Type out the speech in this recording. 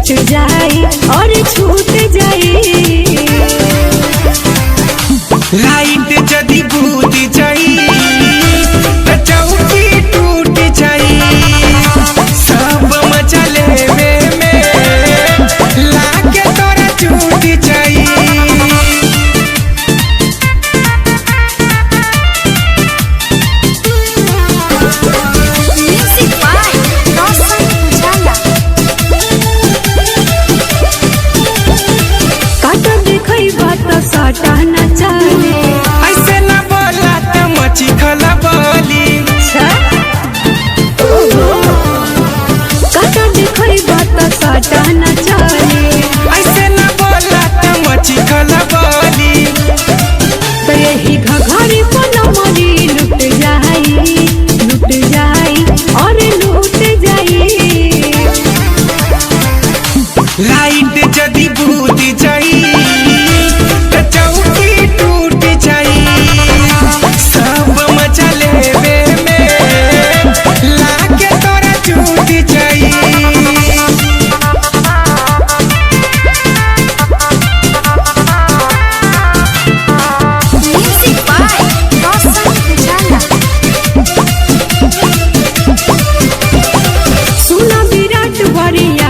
टूट जाई और छूट जाई। लाइट जदी बूझ जाई त चौकी टूट जाई। सब मजा लेवे में लाके तोरा छूट जाई। साटा न चले ऐसे न बोला त मची खला बोली। काटा देखई बात साटा न चले ऐसे न बोला त मची खला बोली। तो यही घघरी पनमरी लुट जाई और लूट जाई। लाइट जदी बूझ जाई त चौकी टूट जाई। सब मजा लेवे में लाके तोरा छूट जाई। सुना विराट बरिया